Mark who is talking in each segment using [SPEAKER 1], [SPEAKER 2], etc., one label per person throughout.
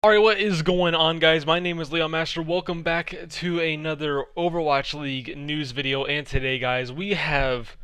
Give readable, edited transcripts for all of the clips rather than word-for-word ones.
[SPEAKER 1] Alright, what is going on, guys? My name is Leon Master. Welcome back to another Overwatch League news video. And today, guys, we have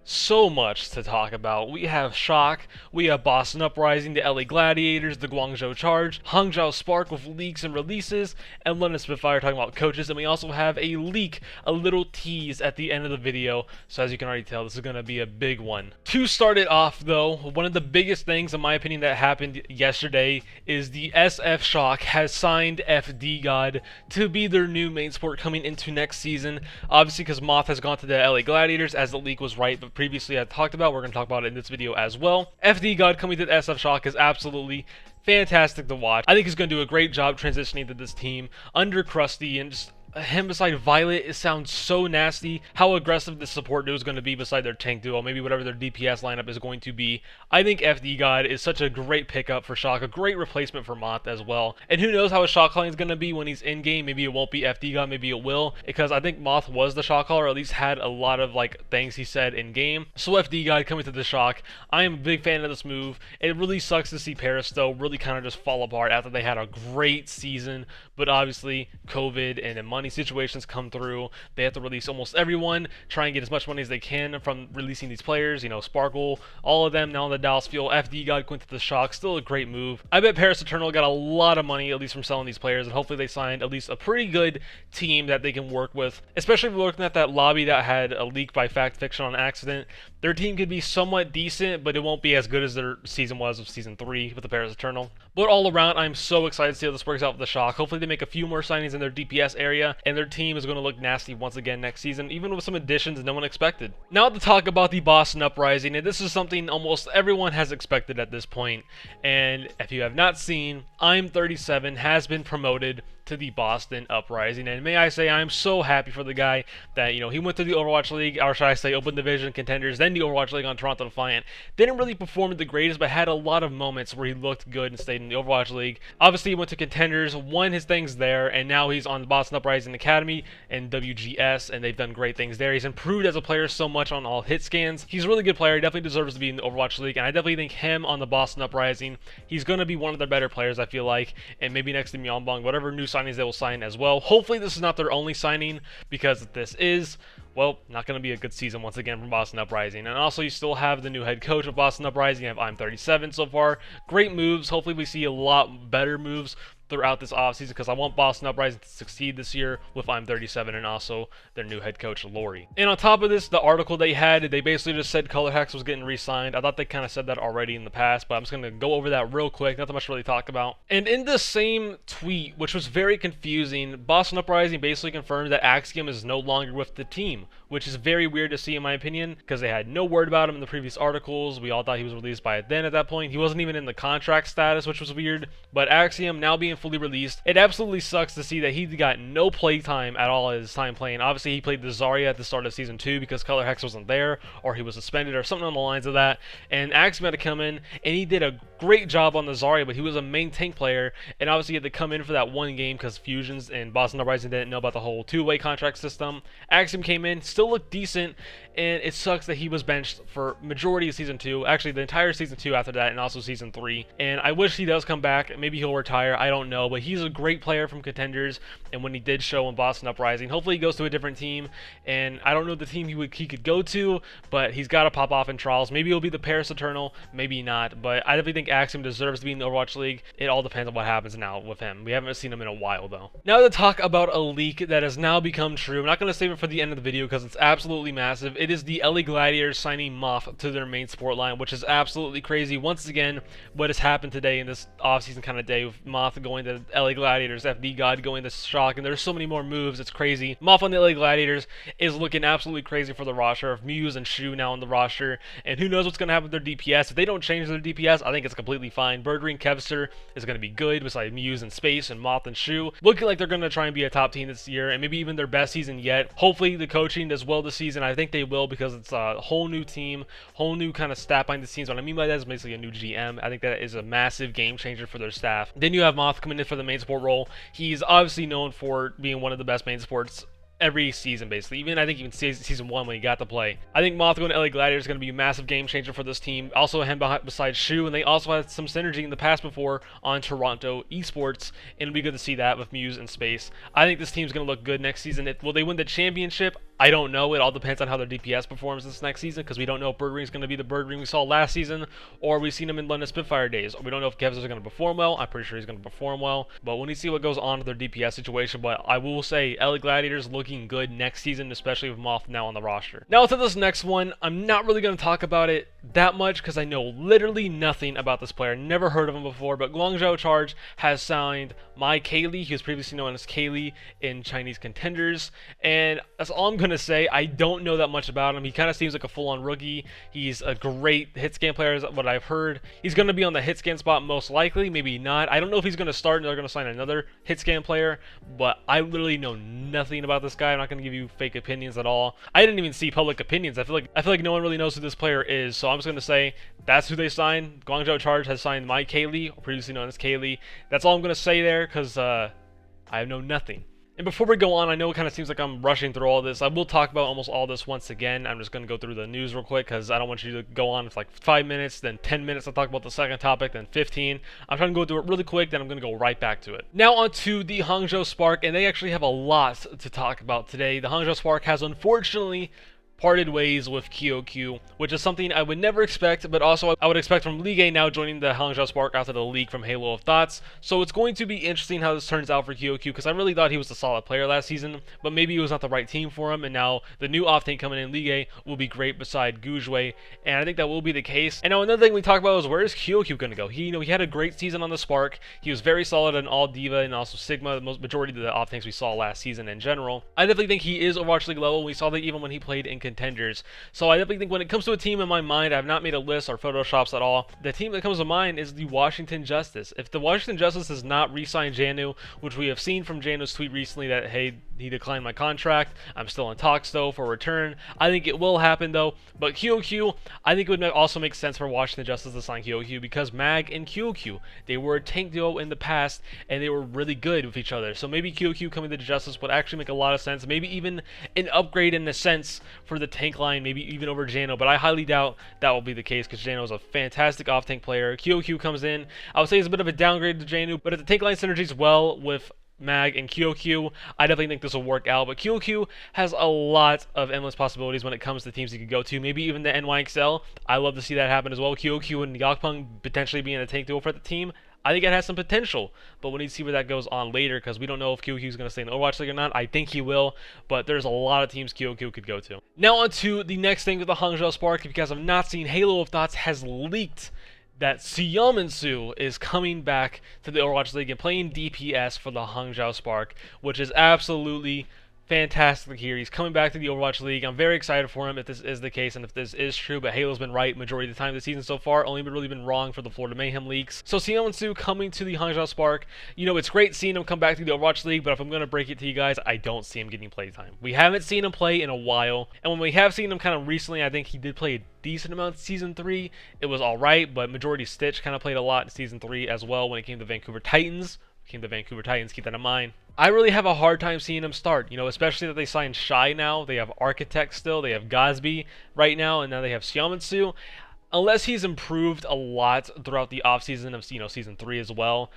[SPEAKER 1] so much to talk about. We have Shock, we have Boston Uprising, the LA Gladiators, the Guangzhou Charge, Hangzhou Spark with leaks and releases, and London Spitfire talking about coaches, and we also have a leak, a little tease at the end of the video. So as you can already tell, this is going to be a big one. To start it off, though, one of the biggest things, in my opinion, that happened yesterday is the SF Shock has signed Fdgod to be their new main sport coming into next season. Obviously, because Moth has gone to the LA Gladiators, as the leak was right, but previously I talked about. We're going to talk about it in this video as well. Fdgod coming to the SF Shock is absolutely fantastic to watch. I think he's going to do a great job transitioning to this team under Krusty, and just him beside Violet, it sounds so nasty. How aggressive the support duo is going to be beside their tank duo, maybe whatever their DPS lineup is going to be. I think Fdgod is such a great pickup for Shock, a great replacement for Moth as well. And who knows how his shot calling is going to be when he's in game. Maybe it won't be Fdgod, maybe it will, because I think Moth was the shot caller, or at least had a lot of things he said in game. So Fdgod coming to the Shock, I am a big fan of this move. It really sucks to see Paris though really kind of just fall apart after they had a great season, but obviously COVID and the money situations come through. They have to release almost everyone, try and get as much money as they can from releasing these players, you know, Sparkle, all of them now on the Dallas field. Fdgod going to the Shock, still a great move. I bet Paris Eternal got a lot of money, at least from selling these players, and hopefully they signed at least a pretty good team that they can work with, especially if we're looking at that lobby that had a leak by Fact Fiction on accident. Their team could be somewhat decent, but it won't be as good as their season was of Season 3 with the Paris Eternal. But all around, I'm so excited to see how this works out with the Shock. Hopefully they make a few more signings in their DPS area, and their team is going to look nasty once again next season, even with some additions no one expected. Now to talk about the Boston Uprising, and this is something almost everyone has expected at this point, and if you have not seen, IM37 has been promoted to the Boston Uprising, and may I say I'm so happy for the guy that, you know, he went to the Overwatch League, or should I say Open Division Contenders, then the Overwatch League on Toronto Defiant. Didn't really perform the greatest, but had a lot of moments where he looked good and stayed in the Overwatch League. Obviously he went to Contenders, won his things there, and now he's on the Boston Uprising Academy and WGS, and they've done great things there. He's improved as a player so much on all hit scans. He's a really good player. He definitely deserves to be in the Overwatch League, and I definitely think him on the Boston Uprising, he's going to be one of their better players, I feel like, and maybe next to Myeonbong, whatever new signings they will sign as well. Hopefully this is not their only signing, because if this is, well, not going to be a good season once again from Boston Uprising. And also you still have the new head coach of Boston Uprising. You have IM37 so far. Great moves. Hopefully we see a lot better moves throughout this offseason, because I want Boston Uprising to succeed this year with IM37 and also their new head coach, Lori. And on top of this, the article they had, they basically just said Color Hex was getting re-signed. I thought they kind of said that already in the past, but I'm just going to go over that real quick. Nothing much to really talk about. And in the same tweet, which was very confusing, Boston Uprising basically confirmed that Axiom is no longer with the team, which is very weird to see in my opinion, because they had no word about him in the previous articles. We all thought he was released by then at that point. He wasn't even in the contract status, which was weird. But Axiom now being fully released, it absolutely sucks to see that he got no play time at all his time playing. Obviously he played the Zarya at the start of Season 2 because Color Hex wasn't there, or he was suspended or something on the lines of that, and Axiom had to come in, and he did a great job on the Zarya, but he was a main tank player, and obviously he had to come in for that one game because Fusions and Boston Uprising didn't know about the whole two-way contract system. Axiom came in, still looked decent, and it sucks that he was benched for majority of Season 2, actually the entire Season 2 after that, and also Season 3, and I wish he does come back. Maybe he'll retire, I don't know, but he's a great player from Contenders, and when he did show in Boston Uprising, hopefully he goes to a different team, and I don't know the team he could go to, but he's got to pop off in trials. Maybe it'll be the Paris Eternal, maybe not, but I definitely think Axiom deserves to be in the Overwatch League. It all depends on what happens now with him. We haven't seen him in a while though. Now to talk about a leak that has now become true. I'm not going to save it for the end of the video because it's absolutely massive. It is the LA Gladiators signing Moth to their main sport line, which is absolutely crazy. Once again, what has happened today in this offseason kind of day with Moth going to LA Gladiators, Fdgod going to Shock, and there's so many more moves, it's crazy. Moth on the LA Gladiators is looking absolutely crazy for the roster of Muse and Siyu now on the roster, and who knows what's going to happen with their DPS. If they don't change their DPS, I think it's completely fine. Birdring Kevster is going to be good beside Muse and Space and Moth and Siyu. Looking like they're going to try and be a top team this year, and maybe even their best season yet. Hopefully the coaching does well this season. I think they will, because it's a whole new team, whole new kind of staff behind the scenes. What I mean by that is basically a new GM. I think that is a massive game changer for their staff. Then you have Moth coming in for the main support role. He's obviously known for being one of the best main supports every season, basically. Even I think even season 1 when he got to play. I think Moth going to LA Gladiators is going to be a massive game changer for this team. Also him besides Siyu, and they also had some synergy in the past before on Toronto Esports, and it'll be good to see that with Muse and Space. I think this team's going to look good next season. Will they win the championship? I don't know. It all depends on how their DPS performs this next season, because we don't know if Bird Ring is going to be the Bird Ring we saw last season, or we've seen him in London Spitfire days. We don't know if Kevs is going to perform well. I'm pretty sure he's going to perform well, but when we see what goes on with their DPS situation. But I will say LA Gladiators looking good next season, especially with Moth now on the roster. Now to this next one, I'm not really going to talk about it that much because I know literally nothing about this player. Never heard of him before, but Hangzhou Charge has signed my Kaylee. He was previously known as Kaylee in Chinese Contenders, and that's all I'm going to say. I don't know that much about him. He kind of seems like a full-on rookie. He's a great hit scan player, is what I've heard. He's going to be on the hit scan spot most likely, maybe not. I don't know if he's going to start and they're going to sign another hit scan player, but I literally know nothing about this guy. I'm not going to give you fake opinions at all. I didn't even see public opinions. I feel like no one really knows who this player is, so I'm just going to say that's who they signed. Hangzhou Charge has signed my Kaylee, or previously known as Kaylee. That's all I'm going to say there, because I know nothing. And before we go on, I know it kind of seems like I'm rushing through all this. I will talk about almost all this once again. I'm just going to go through the news real quick because I don't want you to go on for like 5 minutes, then 10 minutes to talk about the second topic, then 15. I'm trying to go through it really quick, then I'm going to go right back to it. Now on to the Hangzhou Spark, and they actually have a lot to talk about today. The Hangzhou Spark has unfortunately parted ways with QOQ, which is something I would never expect, but also I would expect from League A now joining the Hangzhou Spark after the leak from Halo of Thoughts. So it's going to be interesting how this turns out for QOQ, because I really thought he was a solid player last season, but maybe it was not the right team for him, and now the new off-tank coming in League A will be great beside Gujue, and I think that will be the case. And now another thing we talk about is where is QOQ going to go? He had a great season on the Spark. He was very solid in all D.Va and also Sigma, the majority of the off-tanks we saw last season in general. I definitely think he is Overwatch League level. We saw that even when he played in Contenders. So I definitely think when it comes to a team in my mind, I've not made a list or photoshops at all. The team that comes to mind is the Washington Justice. If the Washington Justice does not re-sign Janu, which we have seen from Janu's tweet recently that, hey, he declined my contract, I'm still in talks though for return. I think it will happen though. But QOQ, I think it would also make sense for Washington Justice to sign QOQ because Mag and QOQ, they were a tank duo in the past and they were really good with each other. So maybe QOQ coming to Justice would actually make a lot of sense. Maybe even an upgrade in a sense for the tank line, maybe even over Jano, but I highly doubt that will be the case because Jano is a fantastic off-tank player. QOQ comes in, I would say it's a bit of a downgrade to Janu, but if the tank line synergies well with Mag and QOQ, I definitely think this will work out. But QOQ has a lot of endless possibilities when it comes to teams he could go to. Maybe even the NYXL. I love to see that happen as well. QOQ and Yakpeng potentially being a tank duo for the team. I think it has some potential, but we need to see where that goes on later because we don't know if QOQ is going to stay in the Overwatch League or not. I think he will, but there's a lot of teams QOQ could go to. Now on to the next thing with the Hangzhou Spark, because I've not seen Halo of Thoughts has leaked that Siyu is coming back to the Overwatch League and playing DPS for the Hangzhou Spark, which is absolutely fantastic here. He's coming back to the Overwatch League. I'm very excited for him if this is the case and if this is true, but Halo's been right majority of the time this season so far, only really been wrong for the Florida Mayhem leaks. So Siyu coming to the Hangzhou Spark, it's great seeing him come back to the Overwatch League, but if I'm going to break it to you guys, I don't see him getting playtime. We haven't seen him play in a while, and when we have seen him kind of recently, I think he did play a decent amount in Season 3. It was alright, but majority Stitch kind of played a lot in Season 3 as well when it came to Vancouver Titans. Keep that in mind. I really have a hard time seeing him start, especially that they signed Shy now. They have Architect still, they have Gosby right now, and now they have Siyu. Unless he's improved a lot throughout the offseason of Season 3 as well,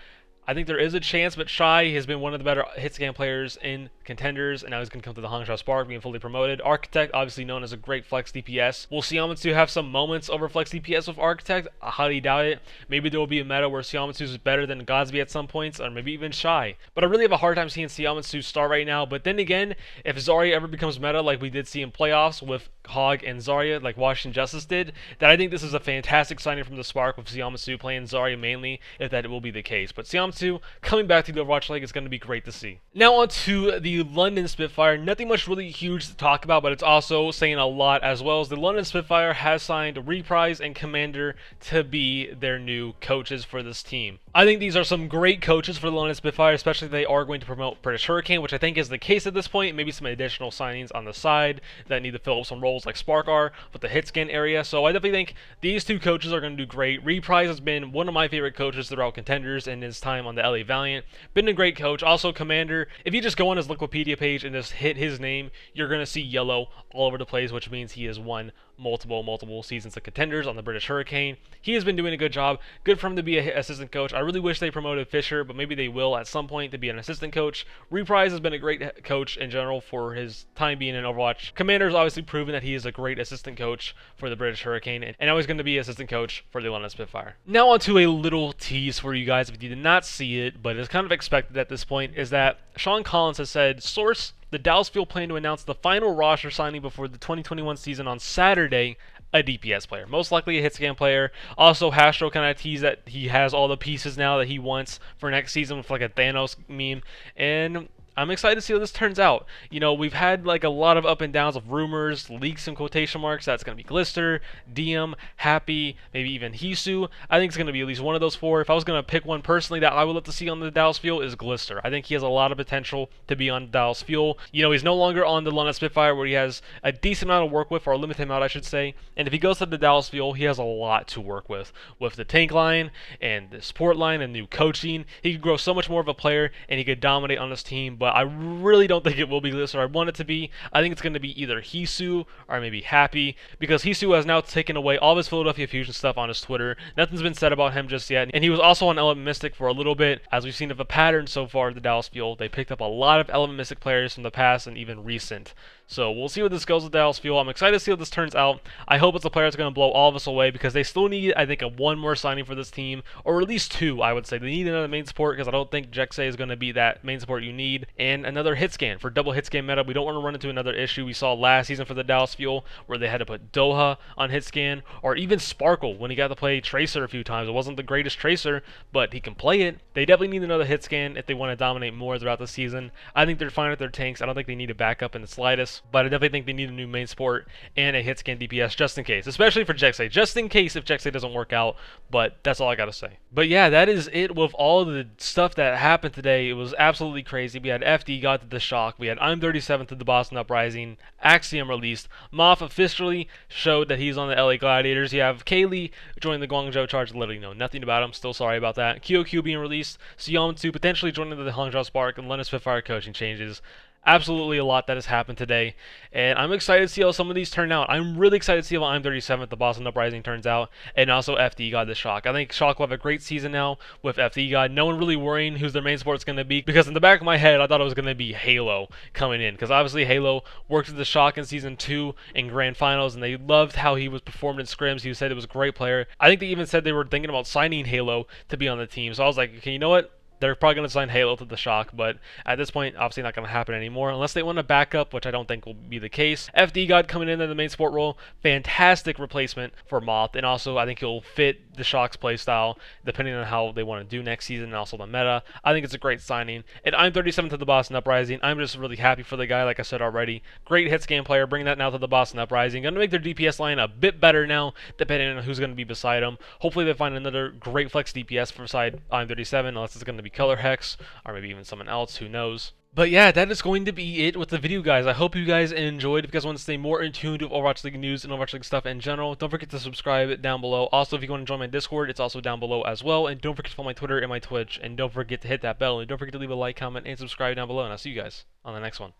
[SPEAKER 1] I think there is a chance, but Shy has been one of the better hit scan players in Contenders, and now he's going to come to the Hangzhou Spark, being fully promoted. Architect, obviously known as a great flex DPS. Will Siyu have some moments over flex DPS with Architect? I highly doubt it. Maybe there will be a meta where Siyu is better than Gosby at some points, or maybe even Shy. But I really have a hard time seeing Siyu start right now. But then again, if Zarya ever becomes meta like we did see in playoffs with Hog and Zarya, like Washington Justice did, then I think this is a fantastic signing from the Spark with Siyu playing Zarya mainly, if that will be the case. But Siyu coming back to the Overwatch League is going to be great to see. Now on to the London Spitfire. Nothing much really huge to talk about, but it's also saying a lot as well. As the London Spitfire has signed Reprise and Commander to be their new coaches for this team. I think these are some great coaches for the London Spitfire, especially if they are going to promote British Hurricane, which I think is the case at this point. Maybe some additional signings on the side that need to fill up some roles like Spark are with the hit scan area. So I definitely think these two coaches are going to do great. Reprise has been one of my favorite coaches throughout Contenders in his time on the LA Valiant. Been a great coach. Also Commander. If you just go on his Wikipedia page and just hit his name, you're going to see yellow all over the place, which means he has won multiple seasons of Contenders on the British Hurricane. He has been doing a good job. Good for him to be an assistant coach. I really wish they promoted Fisher, but maybe they will at some point to be an assistant coach. Reprise has been a great coach in general for his time being in Overwatch. Commander's obviously proven that he is a great assistant coach for the British Hurricane, and now he's going to be assistant coach for the London Spitfire. Now onto a little tease for you guys if you did not see it, but it's kind of expected at this point, is that Sean Collins has said, source, the Dallas Fuel plan to announce the final roster signing before the 2021 season on Saturday, a DPS player. Most likely a hit scan player. Also, Hastro kind of teased that he has all the pieces now that he wants for next season with like a Thanos meme. And I'm excited to see how this turns out. You know, we've had like a lot of up and downs of rumors, leaks in quotation marks. That's going to be Glister, Diem, Happy, maybe even Hisu. I think it's going to be at least one of those four. If I was going to pick one personally that I would love to see on the Dallas Fuel is Glister. I think he has a lot of potential to be on Dallas Fuel. You know, he's no longer on the London Spitfire where he has a decent amount of work with, or a limited amount I should say. And if he goes to the Dallas Fuel, he has a lot to work with the tank line and the support line and new coaching. He could grow so much more of a player and he could dominate on this team. But I really don't think it will be Glister. I want it to be. I think it's going to be either Hisu or maybe Happy, because Hisu has now taken away all of his Philadelphia Fusion stuff on his Twitter. Nothing's been said about him just yet, and he was also on Element Mystic for a little bit. As we've seen of a pattern so far at the Dallas Fuel, they picked up a lot of Element Mystic players from the past and even recent. So we'll see where this goes with Dallas Fuel. I'm excited to see how this turns out. I hope it's a player that's going to blow all of us away, because they still need, I think, one more signing for this team, or at least two, I would say. They need another main support, because I don't think Jexay is going to be that main support you need, and another hit scan for double hit scan meta. We don't want to run into another issue we saw last season for the Dallas Fuel, where they had to put Doha on hit scan, or even Sparkle when he got to play Tracer a few times. It wasn't the greatest Tracer, but he can play it. They definitely need another hit scan if they want to dominate more throughout the season. I think they're fine with their tanks. I don't think they need a backup in the slightest, but I definitely think they need a new main support and a hit scan DPS just in case, especially for Jexay, just in case if Jexay doesn't work out. But that's all I gotta say. But yeah, that is it with all the stuff that happened today. It was absolutely crazy. We had Fdgod to the shock, we had IM37 to the Boston Uprising, Axiom released, Moth officially showed that he's on the LA Gladiators. You have Kaylee joining the Guangzhou Charge, literally know nothing about him, still sorry about that. QOQ being released, Siyu potentially joining the Hangzhou Spark, and London Spitfire coaching changes. Absolutely a lot that has happened today, and I'm excited to see how some of these turn out. I'm really excited to see how IM37 the Boston Uprising turns out, and also Fdgod the Shock. I think Shock will have a great season now with Fdgod. No one really worrying who's their main support is going to be, because in the back of my head I thought it was going to be Halo coming in, because obviously Halo worked with the Shock in Season 2 in Grand Finals, and they loved how he was performed in scrims. He said it was a great player. I think they even said they were thinking about signing Halo to be on the team, so I was like, okay, you know what? They're probably going to sign Halo to the Shock, but at this point, obviously not going to happen anymore, unless they want a backup, which I don't think will be the case. Fdgod coming in the main support role, fantastic replacement for Moth, and also I think he'll fit the Shock's playstyle, depending on how they want to do next season, and also the meta. I think it's a great signing. And IM37 to the Boston Uprising, I'm just really happy for the guy, like I said already. Great hit scan player, bring that now to the Boston Uprising. Going to make their DPS line a bit better now, depending on who's going to be beside him. Hopefully they find another great flex DPS beside IM37, unless it's going to be Color Hex, or maybe even someone else, who knows. But yeah, that is going to be it with the video, guys. I hope you guys enjoyed. If you guys want to stay more in tune to Overwatch League news and Overwatch League stuff in general, don't forget to subscribe down below. Also, if you want to join my Discord, it's also down below as well. And don't forget to follow my Twitter and my Twitch. And don't forget to hit that bell. And don't forget to leave a like, comment, and subscribe down below. And I'll see you guys on the next one.